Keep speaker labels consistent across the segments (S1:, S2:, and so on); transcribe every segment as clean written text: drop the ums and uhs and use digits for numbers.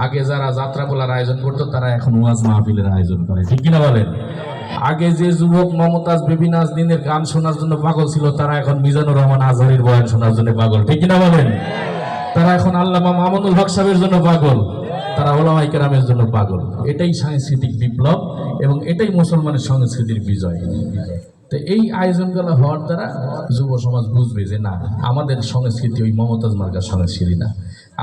S1: আগে যারা যাত্রাপালার আয়োজন করতো তারা এখন ওয়াজ মাহফিলের আয়োজন করে, ঠিক কিনা বলেন? আগে যে যুবক মমতাজ বেবি নাজনীনের গান শোনার জন্য পাগল ছিল তারা এখন মিজানুর রহমান আজহারীর বয়ান শোনার জন্য পাগল, ঠিক কিনা বলেন? তারা এখন আল্লামা মামুনুল হক সাহেবের জন্য পাগল, তারা ওলামায়ে কেরামের জন্য পাগল। এটাই সাংস্কৃতিক বিপ্লব এবং এটাই মুসলমানের সংস্কৃতির বিজয়। তো এই আয়োজনগুলো হওয়ার দ্বারা যুব সমাজ বুঝবে যে না, আমাদের সংস্কৃতি ওই মমতাজ মার্কার সংস্কৃতি না।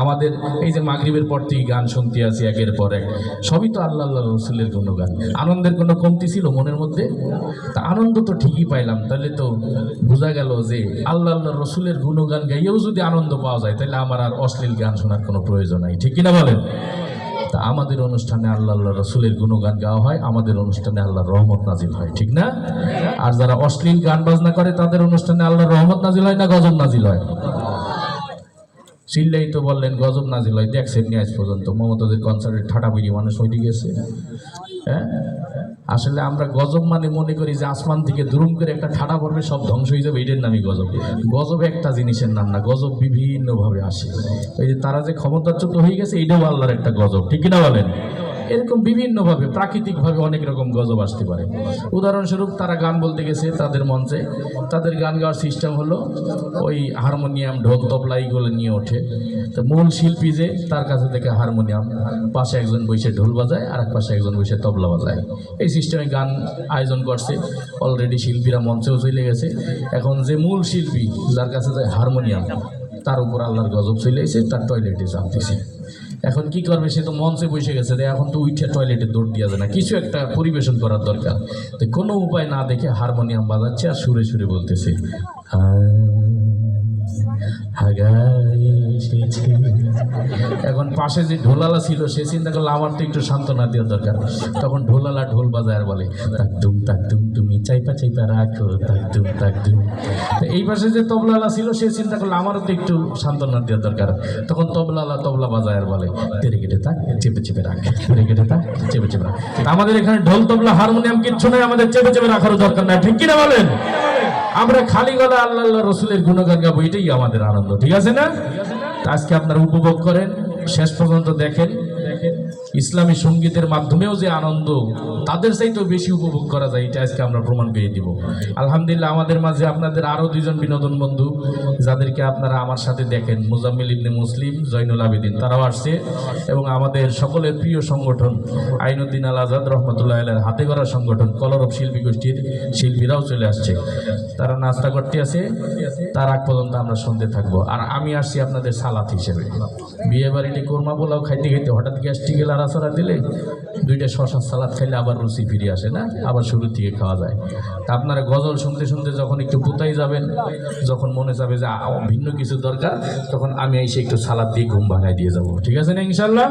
S1: আমাদের এই যে মাগরিবের পর থেকে গান শুনতে আছি একের পর এক, সবই তো আল্লাহ আল্লাহ রসুলের গুণগান। আনন্দের কোনো কমতি ছিল মনের মধ্যে? তা আনন্দ তো ঠিকই পাইলাম। তাহলে তো বোঝা গেল যে আল্লাহ আল্লাহ রসুলের গুণগান গাইয়েও যদি আনন্দ পাওয়া যায় তাহলে আমার আর অশ্লীল গান শোনার কোনো প্রয়োজন নাই, ঠিক কিনা বলেন? তা আমাদের অনুষ্ঠানে আল্লাহ আল্লাহ রসুলের গুণগান গাওয়া হয়, আমাদের অনুষ্ঠানে আল্লাহর রহমত নাজিল হয়, ঠিক না? আর যারা অশ্লীল গান বাজনা করে তাদের অনুষ্ঠানে আল্লাহর রহমত নাজিল হয় না গজব নাজিল হয়? চিল্লাই তো বললেন গজব নাজিল হয়। দেখছেন নি আজ পর্যন্ত মমতাজের কনসার্টের ঠাটাবিড়ি মানুষ হয়ে গেছে? হ্যাঁ, আসলে আমরা গজব মানে মনে করি যে আসমান থেকে দুরুম করে একটা ঠাটা পড়বে সব ধ্বংস হয়ে যাবে, এটার নামই গজব। গজব একটা জিনিসের নাম না, গজব বিভিন্নভাবে আসে। এই যে তারা যে ক্ষমতাচ্যুত হয়ে গেছে এটাও আল্লাহর একটা গজব, ঠিক কিনা বলেন? এরকম বিভিন্নভাবে প্রাকৃতিকভাবে অনেক রকম গজব আসতে পারে। উদাহরণস্বরূপ তারা গান বলতে গেছে তাদের মঞ্চে, তাদের গান গাওয়ার সিস্টেম হলো ওই হারমোনিয়াম ঢোল তবলা এইগুলো নিয়ে ওঠে। তো মূল শিল্পী যে তার কাছে থেকে হারমোনিয়াম, পাশে একজন বসে ঢোল বাজায় আর এক পাশে একজন বসে তবলা বাজায়। এই সিস্টেমে গান আয়োজন করছে। অলরেডি শিল্পীরা মঞ্চেও চলে গেছে। এখন যে মূল শিল্পী যার কাছে যায় হারমোনিয়াম, তার উপর আল্লাহর গজব চলে এসে তার টয়লেটে চাপতেছে। এখন কি করবে? সে তো মঞ্চে বসে গেছে, এখন তো উঠে টয়লেটে দৌড় দিয়ে যায় না, কিছু একটা পরিবেশন করার দরকার। তো কোনো উপায় না দেখে হারমোনিয়াম বাজাচ্ছে আর সুরে সুরে বলতেছে এখন পাশে যে ঢোলালা ছিল সে চিন্তা করলো আমার তো একটু সান্ত্বনা দেওয়ার দরকার। তখন ঢোলালা ঢোল বাজায় আর বলে তাকদুম তুমি চাইপা চাইপা রাখো তাকদুম। এই পাশে যে তবলালা ছিল সে চিন্তা করলো আমারও তো একটু সান্ত্বনা দেওয়ার দরকার। তখন তবলালা তবলা বাজায় আর বলে তেরে কেটে থাক চেপে চেপে রাখ, তেরে কেটে থাক চেপে চেপে রাখ। আমাদের এখানে ঢোল তবলা হারমোনিয়াম কিচ্ছু নেই, আমাদের চেপে চেপে রাখারও দরকার নাই, ঠিক কিনা বলেন? আমরা খালি গলা আল্লাহ আল্লাহ রসুলের গুণগান গাবো, এটাই আমাদের আনন্দ, ঠিক আছে না? আজকে আপনারা উপভোগ করেন, শেষ পর্যন্ত দেখেন। ইসলামী সঙ্গীতের মাধ্যমেও যে আনন্দ তাদের চাইতেও বেশি উপভোগ করা যায়, এটা আজকে আমরা প্রমাণ পেয়ে দিব। আলহামদুলিল্লাহ আমাদের মাঝে আপনাদের আরও দুজন বিনোদন বন্ধু যাদেরকে আপনারা আমার সাথে দেখেন, মুজাম্মিল ইবনে মুসলিম, জয়নুল আবেদিন, তারাও আসছে। এবং আমাদের সকলের প্রিয় সংগঠন আইনুদ্দিন আল আজাদ রহমতুল্লাহ আলাইহির হাতে গড়া সংগঠন কলরব শিল্পী গোষ্ঠীর শিল্পীরাও চলে আসছে। তারা নাস্তা করতে আছে, তার আগ পর্যন্ত আমরা শুনতে থাকবো। আর আমি আসছি আপনাদের সালাত হিসেবে। বিয়ে বাড়িতে কোরমা পোলাও খাইতে খাইতে হঠাৎ গ্যাস্ট্রিকে লাড়াছড়া দিলে দুইটা শশার সালাদ খাইলে আবার রুচি ফিরে আসে না, আবার শুরু থেকে খাওয়া যায়। তা আপনারা গজল শুনতে শুনতে যখন একটু পুতাই যাবেন, যখন মনে যাবে যে ভিন্ন কিছু দরকার, তখন আমি এসে একটু সালাদ দিয়ে ঘুম ভাঙাই দিয়ে যাবো, ঠিক আছে না ইনশাল্লাহ?